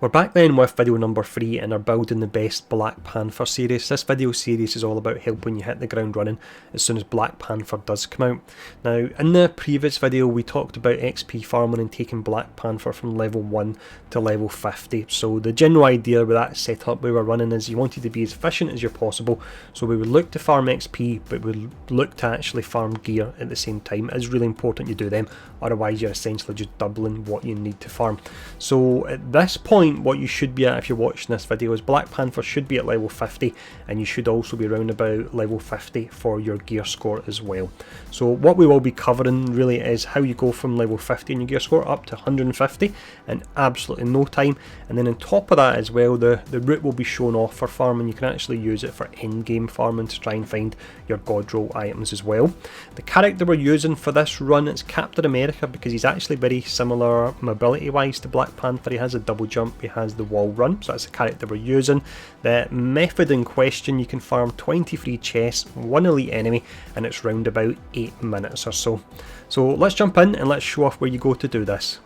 We're back then with video number 3 and are building the best Black Panther series. This video series is all about helping you hit the ground running as soon as Black Panther does come out. Now, in the previous video we talked about XP farming and taking Black Panther from level 1 to level 50. So the general idea with that setup we were running is you wanted to be as efficient as you're possible. So we would look to farm XP, but we would look to actually farm gear at the same time. It's really important you do them, otherwise you're essentially just doubling what you need to farm. So at this point, what you should be at if you're watching this video is Black Panther should be at level 50, and you should also be around about level 50 for your gear score as well. So what we will be covering really is how you go from level 50 in your gear score up to 150 in absolutely no time, and then on top of that as well, the route will be shown off for farming. You can actually use it for endgame farming to try and find your god roll items as well. The character we're using for this run is Captain America, because he's actually very similar mobility wise to Black Panther. He has a double jump, he has the wall run, so that's the character we're using. The method in question, you can farm 20 free chests, 1 elite enemy, and it's round about 8 minutes or so. So let's jump in and let's show off where you go to do this.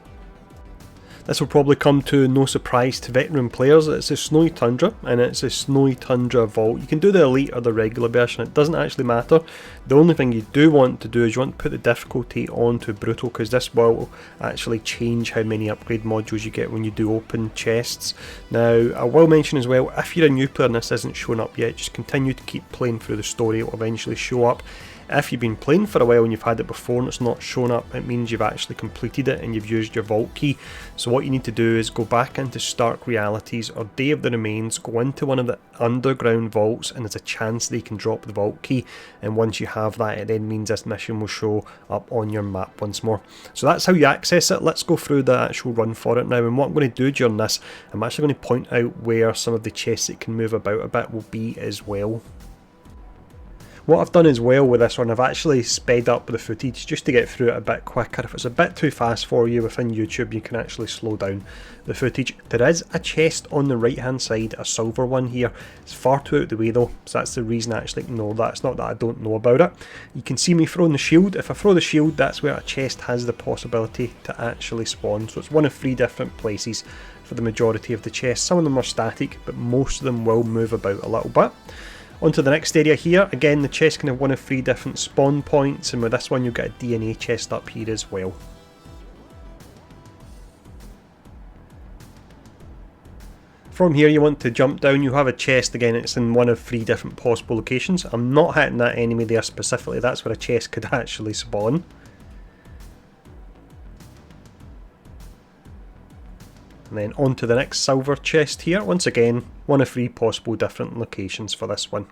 This will probably come to no surprise to veteran players. It's a Snowy Tundra, and it's a Snowy Tundra Vault. You can do the Elite or the regular version, it doesn't actually matter. The only thing you do want to do is you want to put the difficulty on to Brutal, because this will actually change how many upgrade modules you get when you do open chests. Now, I will mention as well, if you're a new player and this isn't shown up yet, just continue to keep playing through the story, it will eventually show up. If you've been playing for a while and you've had it before and it's not shown up, it means you've actually completed it and you've used your vault key. So what you need to do is go back into Stark Realities or Day of the Remains, go into one of the underground vaults, and there's a chance they can drop the vault key, and once you have that, it then means this mission will show up on your map once more. So that's how you access it. Let's go through the actual run for it now, and what I'm going to do during this, I'm actually going to point out where some of the chests that can move about a bit will be as well. What I've done as well with this one, I've actually sped up the footage just to get through it a bit quicker. If it's a bit too fast for you within YouTube, you can actually slow down the footage. There is a chest on the right hand side, a silver one here. It's far too out of the way though, so that's the reason I actually ignore that. It's not that I don't know about it. You can see me throwing the shield. If I throw the shield, that's where a chest has the possibility to actually spawn. So it's one of 3 different places for the majority of the chests. Some of them are static, but most of them will move about a little bit. On to the next area here. Again, the chest can have one of 3 different spawn points, and with this one you'll get a DNA chest up here as well. From here you want to jump down, you have a chest. Again, it's in one of 3 different possible locations. I'm not hitting that enemy there specifically, that's where a chest could actually spawn. And then on to the next silver chest here. Once again, one of 3 possible different locations for this one.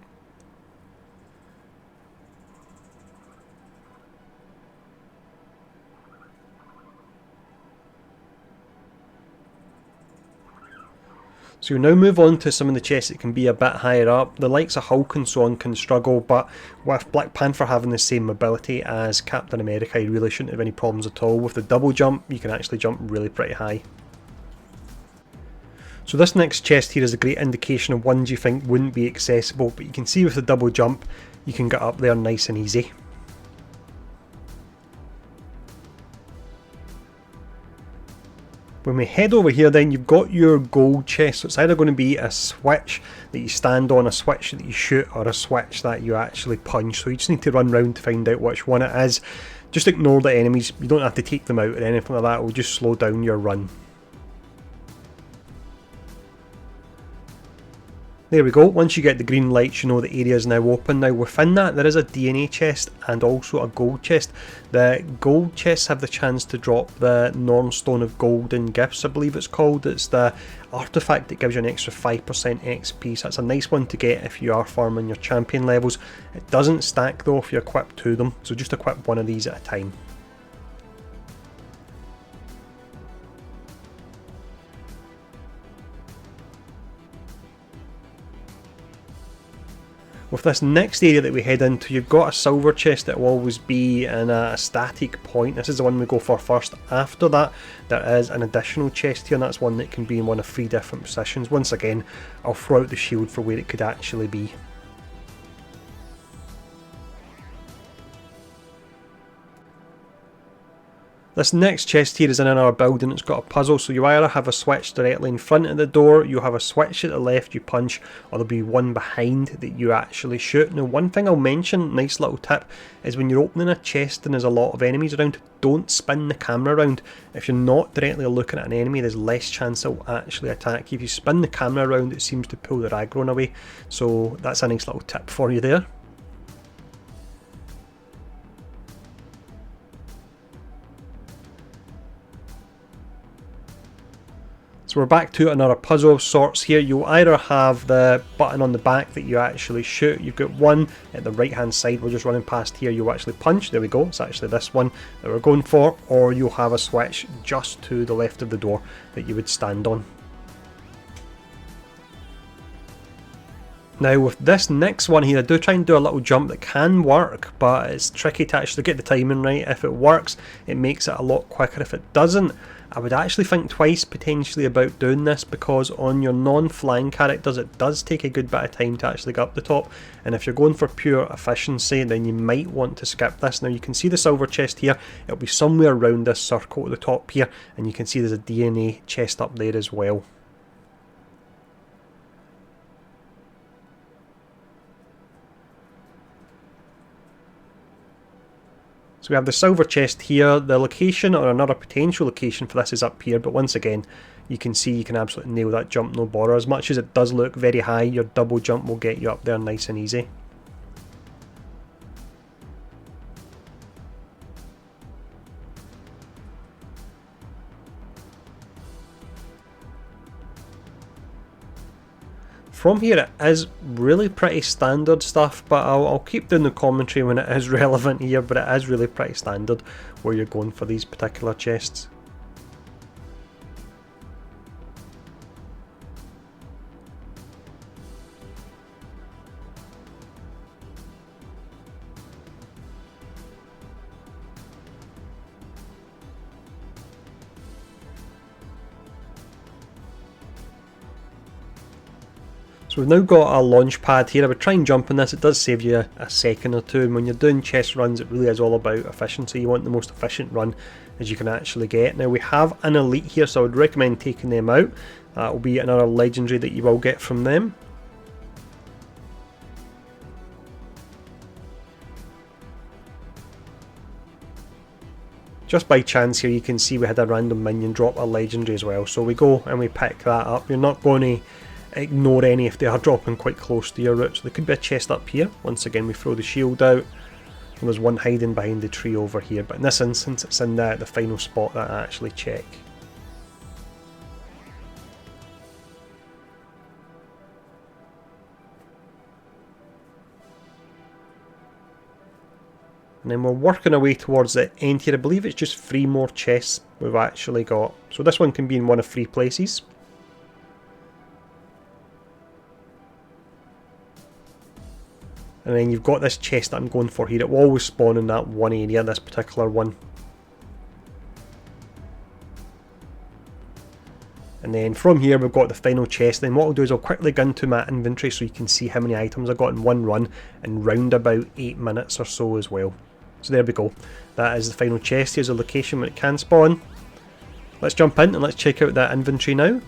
So you'll now move on to some of the chests that can be a bit higher up. The likes of Hulk and so on can struggle, but with Black Panther having the same mobility as Captain America, you really shouldn't have any problems at all. With the double jump, you can actually jump really pretty high. So this next chest here is a great indication of ones you think wouldn't be accessible, but you can see with the double jump you can get up there nice and easy. When we head over here then, you've got your gold chest. So it's either going to be a switch that you stand on, a switch that you shoot, or a switch that you actually punch. So you just need to run around to find out which one it is. Just ignore the enemies, you don't have to take them out or anything like that, it will just slow down your run. There we go, once you get the green lights you know the area is now open. Now within that there is a DNA chest and also a gold chest. The gold chests have the chance to drop the Normstone of Golden Gifts, I believe it's called. It's the artifact that gives you an extra 5% XP, so that's a nice one to get if you are farming your champion levels. It doesn't stack though if you equip 2 of them, so just equip 1 of these at a time. With this next area that we head into, you've got a silver chest that will always be in a static point. This is the one we go for first. After that, there is an additional chest here, and that's one that can be in one of 3 different positions. Once again, I'll throw out the shield for where it could actually be. This next chest here is in another building. It's got a puzzle, so you either have a switch directly in front of the door, you have a switch at the left you punch, or there'll be one behind that you actually shoot. Now, one thing I'll mention, nice little tip, is when you're opening a chest and there's a lot of enemies around, don't spin the camera around. If you're not directly looking at an enemy, there's less chance it will actually attack you. If you spin the camera around, it seems to pull their aggro away. So that's a nice little tip for you there. So we're back to another puzzle of sorts here. You'll either have the button on the back that you actually shoot. You've got one at the right hand side. We're just running past here. You actually punch. There we go. It's actually this one that we're going for. Or you'll have a switch just to the left of the door that you would stand on. Now with this next one here, I do try and do a little jump that can work, but it's tricky to actually get the timing right. If it works, it makes it a lot quicker. If it doesn't, I would actually think twice potentially about doing this, because on your non-flying characters it does take a good bit of time to actually get up the top, and if you're going for pure efficiency then you might want to skip this. Now you can see the silver chest here, it'll be somewhere around this circle at the top here, and you can see there's a DNA chest up there as well. So we have the silver chest here. The location, or another potential location for this, is up here, but once again you can see you can absolutely nail that jump, no bother. As much as it does look very high, your double jump will get you up there nice and easy. From here it is really pretty standard stuff, but I'll keep doing the commentary when it is relevant here, but it is really pretty standard where you're going for these particular chests. So we've now got a launch pad here. I would try and jump on this. It does save you a second or two, and when you're doing chest runs it really is all about efficiency. You want the most efficient run as you can actually get. Now we have an elite here, so I would recommend taking them out. That will be another legendary that you will get from them. Just by chance here you can see we had a random minion drop a legendary as well, so we go and we pick that up. You're not going to ignore any if they are dropping quite close to your route. So there could be a chest up here. Once again we throw the shield out, and there's one hiding behind the tree over here, but in this instance it's in the final spot that I actually check. And then we're working our way towards the end here. I believe it's just 3 more chests we've actually got. So this one can be in one of 3 places. And then you've got this chest that I'm going for here. It will always spawn in that one area, this particular one. And then from here we've got the final chest. Then what I'll do is I'll quickly go into my inventory so you can see how many items I've got in one run in round about 8 minutes or so as well. So there we go. That is the final chest. Here's the location where it can spawn. Let's jump in and let's check out that inventory now.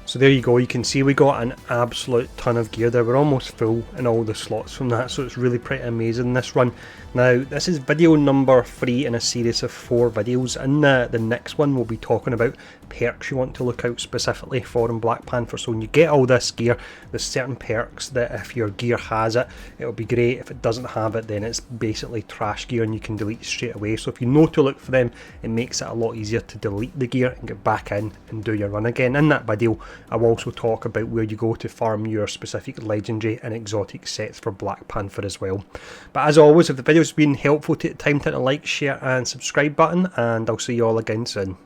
So there you go, you can see we got an absolute ton of gear there. We're almost full in all the slots from that, so it's really pretty amazing this run. Now this is video number 3 in a series of 4 videos. In the next one we'll be talking about perks you want to look out specifically for in Black Panther. So when you get all this gear, there's certain perks that if your gear has it, it'll be great. If it doesn't have it, then it's basically trash gear and you can delete straight away. So if you know to look for them, it makes it a lot easier to delete the gear and get back in and do your run again. In that video I will also talk about where you go to farm your specific legendary and exotic sets for Black Panther as well. But as always, if the video's been helpful, take the time to hit the like, share and subscribe button, and I'll see you all again soon.